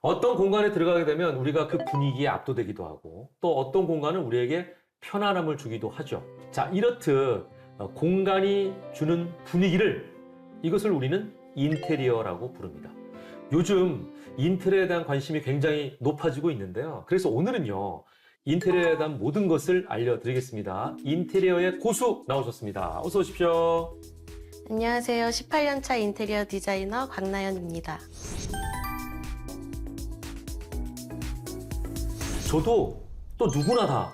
어떤 공간에 들어가게 되면 우리가 그 분위기에 압도되기도 하고 또 어떤 공간은 우리에게 편안함을 주기도 하죠. 자, 이렇듯 공간이 주는 분위기를 이것을 우리는 인테리어라고 부릅니다. 요즘 인테리어에 대한 관심이 굉장히 높아지고 있는데요. 그래서 오늘은요. 인테리어에 대한 모든 것을 알려드리겠습니다. 인테리어의 고수 나오셨습니다. 어서 오십시오. 안녕하세요. 18년차 인테리어 디자이너 광나연입니다. 저도 또 누구나 다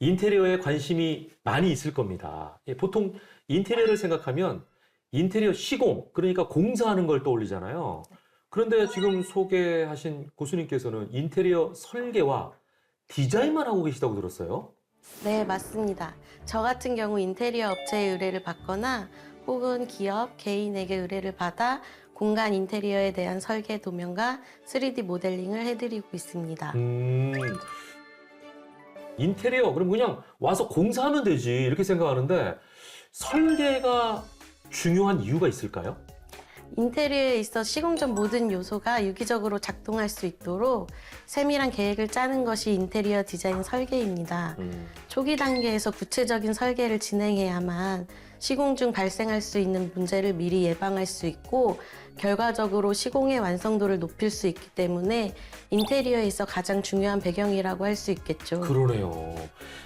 인테리어에 관심이 많이 있을 겁니다. 보통 인테리어를 생각하면 인테리어 시공, 그러니까 공사하는 걸 떠올리잖아요. 그런데 지금 소개하신 고수님께서는 인테리어 설계와 디자인만 하고 계시다고 들었어요? 네, 맞습니다. 저 같은 경우 인테리어 업체의 의뢰를 받거나 혹은 기업, 개인에게 의뢰를 받아 공간 인테리어에 대한 설계 도면과 3D 모델링을 해드리고 있습니다. 인테리어, 그럼 그냥 와서 공사하면 되지 이렇게 생각하는데 설계가 중요한 이유가 있을까요? 인테리어에 있어 시공 전 모든 요소가 유기적으로 작동할 수 있도록 세밀한 계획을 짜는 것이 인테리어 디자인 설계입니다. 초기 단계에서 구체적인 설계를 진행해야만 시공 중 발생할 수 있는 문제를 미리 예방할 수 있고 결과적으로 시공의 완성도를 높일 수 있기 때문에 인테리어에 있어 가장 중요한 배경이라고 할 수 있겠죠. 그러네요.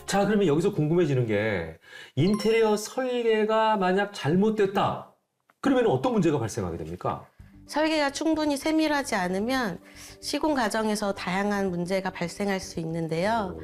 자, 그러면 여기서 궁금해지는 게 인테리어 설계가 만약 잘못됐다. 그러면 어떤 문제가 발생하게 됩니까? 설계가 충분히 세밀하지 않으면 시공 과정에서 다양한 문제가 발생할 수 있는데요.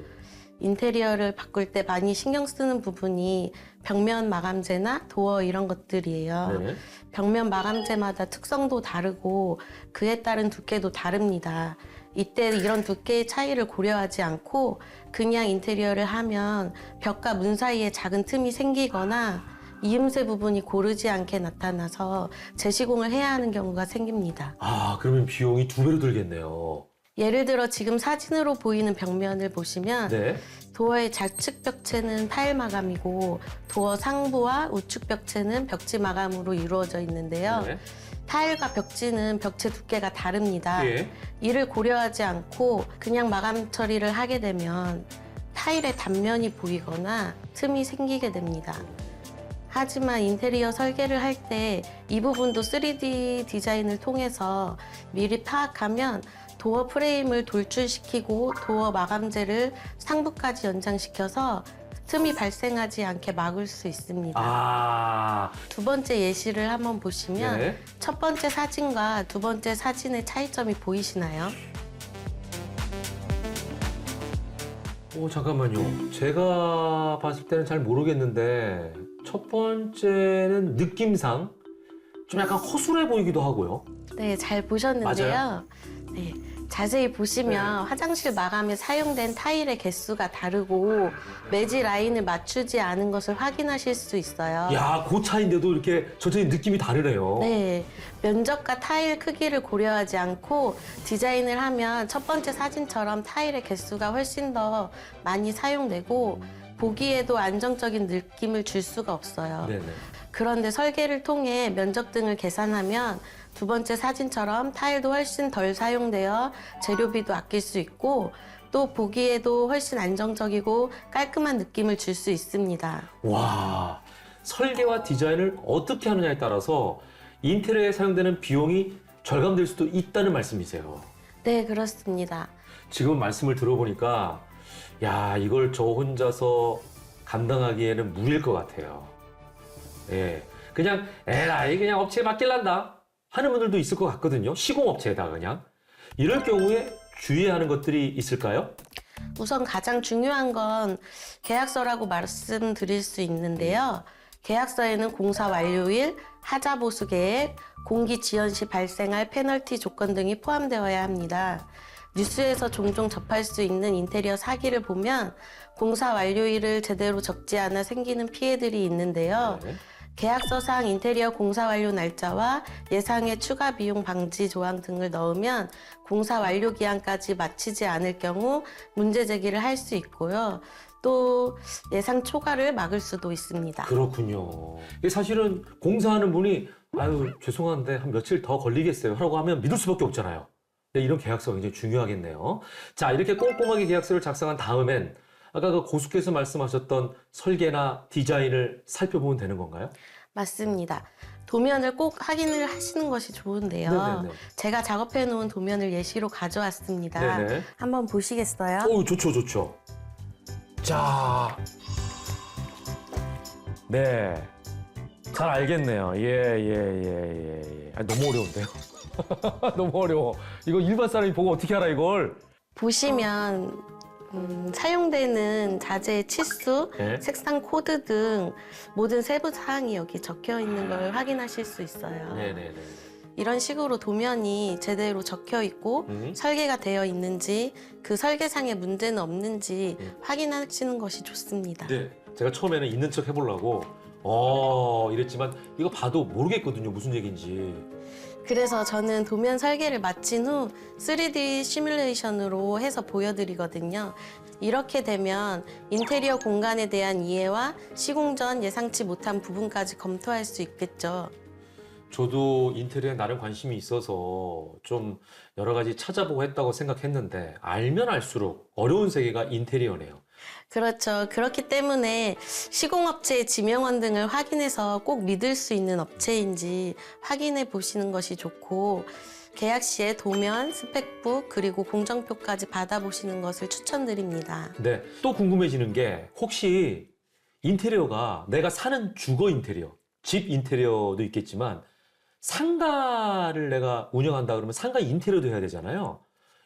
인테리어를 바꿀 때 많이 신경 쓰는 부분이 벽면 마감재나 도어 이런 것들이에요. 네. 벽면 마감재마다 특성도 다르고 그에 따른 두께도 다릅니다. 이때 이런 두께의 차이를 고려하지 않고 그냥 인테리어를 하면 벽과 문 사이에 작은 틈이 생기거나 이음새 부분이 고르지 않게 나타나서 재시공을 해야 하는 경우가 생깁니다. 아, 그러면 비용이 2배로 들겠네요. 예를 들어 지금 사진으로 보이는 벽면을 보시면 네. 도어의 좌측 벽체는 타일 마감이고 도어 상부와 우측 벽체는 벽지 마감으로 이루어져 있는데요. 네. 타일과 벽지는 벽체 두께가 다릅니다. 예. 이를 고려하지 않고 그냥 마감 처리를 하게 되면 타일의 단면이 보이거나 틈이 생기게 됩니다. 하지만 인테리어 설계를 할 때 이 부분도 3D 디자인을 통해서 미리 파악하면 도어 프레임을 돌출시키고 도어 마감재를 상부까지 연장시켜서 틈이 발생하지 않게 막을 수 있습니다. 아, 두 번째 예시를 한번 보시면 네. 첫 번째 사진과 두 번째 사진의 차이점이 보이시나요? 잠깐만요. 제가 봤을 때는 잘 모르겠는데 첫 번째는 느낌상 좀 약간 허술해 보이기도 하고요. 네, 잘 보셨는데요. 맞아요? 네, 자세히 보시면 화장실 마감에 사용된 타일의 개수가 다르고 매지 라인을 맞추지 않은 것을 확인하실 수 있어요. 야, 그 차인데도 이렇게 전체적인 느낌이 다르네요. 네, 면적과 타일 크기를 고려하지 않고 디자인을 하면 첫 번째 사진처럼 타일의 개수가 훨씬 더 많이 사용되고 보기에도 안정적인 느낌을 줄 수가 없어요. 네네. 그런데 설계를 통해 면적 등을 계산하면 두 번째 사진처럼 타일도 훨씬 덜 사용되어 재료비도 아낄 수 있고 또 보기에도 훨씬 안정적이고 깔끔한 느낌을 줄 수 있습니다. 와, 설계와 디자인을 어떻게 하느냐에 따라서 인테리어에 사용되는 비용이 절감될 수도 있다는 말씀이세요. 네, 그렇습니다. 지금 말씀을 들어보니까 야, 이걸 저 혼자서 감당하기에는 무리일 것 같아요. 예, 그냥 에라이 그냥 업체에 맡길란다 하는 분들도 있을 것 같거든요. 시공업체에다 그냥. 이럴 경우에 주의해야 하는 것들이 있을까요? 우선 가장 중요한 건 계약서라고 말씀드릴 수 있는데요. 계약서에는 공사 완료일, 하자 보수 계획, 공기 지연 시 발생할 페널티 조건 등이 포함되어야 합니다. 뉴스에서 종종 접할 수 있는 인테리어 사기를 보면 공사 완료일을 제대로 적지 않아 생기는 피해들이 있는데요. 네. 계약서상 인테리어 공사 완료 날짜와 예상의 추가 비용 방지 조항 등을 넣으면 공사 완료 기한까지 마치지 않을 경우 문제 제기를 할 수 있고요. 또 예상 초과를 막을 수도 있습니다. 그렇군요. 이게 사실은 공사하는 분이 아유 죄송한데 한 며칠 더 걸리겠어요 하라고 하면 믿을 수밖에 없잖아요. 네, 이런 계약서가 굉장히 중요하겠네요. 자, 이렇게 꼼꼼하게 계약서를 작성한 다음엔 아까 그 고수께서 말씀하셨던 설계나 디자인을 살펴보면 되는 건가요? 맞습니다. 도면을 꼭 확인을 하시는 것이 좋은데요. 네네네. 제가 작업해 놓은 도면을 예시로 가져왔습니다. 네네. 한번 보시겠어요? 오, 좋죠, 좋죠. 자, 네. 잘 알겠네요. 예. 아, 너무 어려운데요? 너무 어려워. 이거 일반 사람이 보고 어떻게 알아, 이걸? 보시면 사용되는 자재의 치수, 네. 색상 코드 등 모든 세부 사항이 여기 적혀 있는 걸 확인하실 수 있어요. 네네네. 이런 식으로 도면이 제대로 적혀 있고 설계가 되어 있는지 그 설계상에 문제는 없는지 확인하시는 것이 좋습니다. 네. 제가 처음에는 있는 척 해보려고 이랬지만 이거 봐도 모르겠거든요. 무슨 얘기인지. 그래서 저는 도면 설계를 마친 후 3D 시뮬레이션으로 해서 보여드리거든요. 이렇게 되면 인테리어 공간에 대한 이해와 시공 전 예상치 못한 부분까지 검토할 수 있겠죠. 저도 인테리어에 나름 관심이 있어서 좀 여러 가지 찾아보고 했다고 생각했는데 알면 알수록 어려운 세계가 인테리어네요. 그렇죠. 그렇기 때문에 시공업체의 지명원 등을 확인해서 꼭 믿을 수 있는 업체인지 확인해 보시는 것이 좋고 계약 시에 도면, 스펙북, 그리고 공정표까지 받아보시는 것을 추천드립니다. 네. 또 궁금해지는 게 혹시 인테리어가 내가 사는 주거 인테리어, 집 인테리어도 있겠지만 상가를 내가 운영한다 그러면 상가 인테리어도 해야 되잖아요.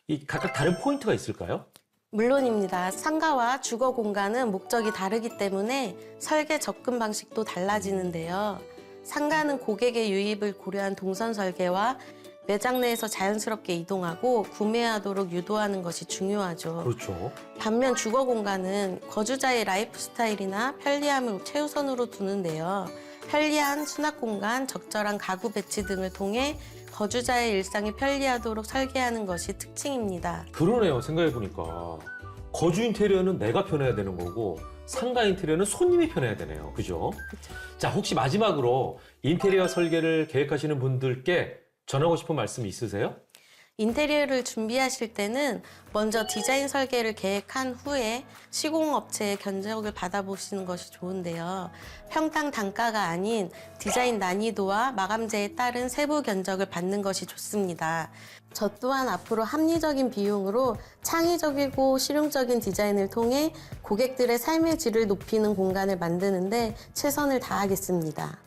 이 각각 다른 포인트가 있을까요? 물론입니다. 상가와 주거 공간은 목적이 다르기 때문에 설계 접근 방식도 달라지는데요. 상가는 고객의 유입을 고려한 동선 설계와 매장 내에서 자연스럽게 이동하고 구매하도록 유도하는 것이 중요하죠. 그렇죠. 반면 주거 공간은 거주자의 라이프 스타일이나 편리함을 최우선으로 두는데요. 편리한 수납 공간, 적절한 가구 배치 등을 통해 거주자의 일상이 편리하도록 설계하는 것이 특징입니다. 그러네요. 생각해보니까. 거주 인테리어는 내가 편해야 되는 거고 상가 인테리어는 손님이 편해야 되네요. 그죠? 자, 혹시 마지막으로 인테리어 설계를 계획하시는 분들께 전하고 싶은 말씀 있으세요? 인테리어를 준비하실 때는 먼저 디자인 설계를 계획한 후에 시공업체의 견적을 받아보시는 것이 좋은데요. 평당 단가가 아닌 디자인 난이도와 마감재에 따른 세부 견적을 받는 것이 좋습니다. 저 또한 앞으로 합리적인 비용으로 창의적이고 실용적인 디자인을 통해 고객들의 삶의 질을 높이는 공간을 만드는데 최선을 다하겠습니다.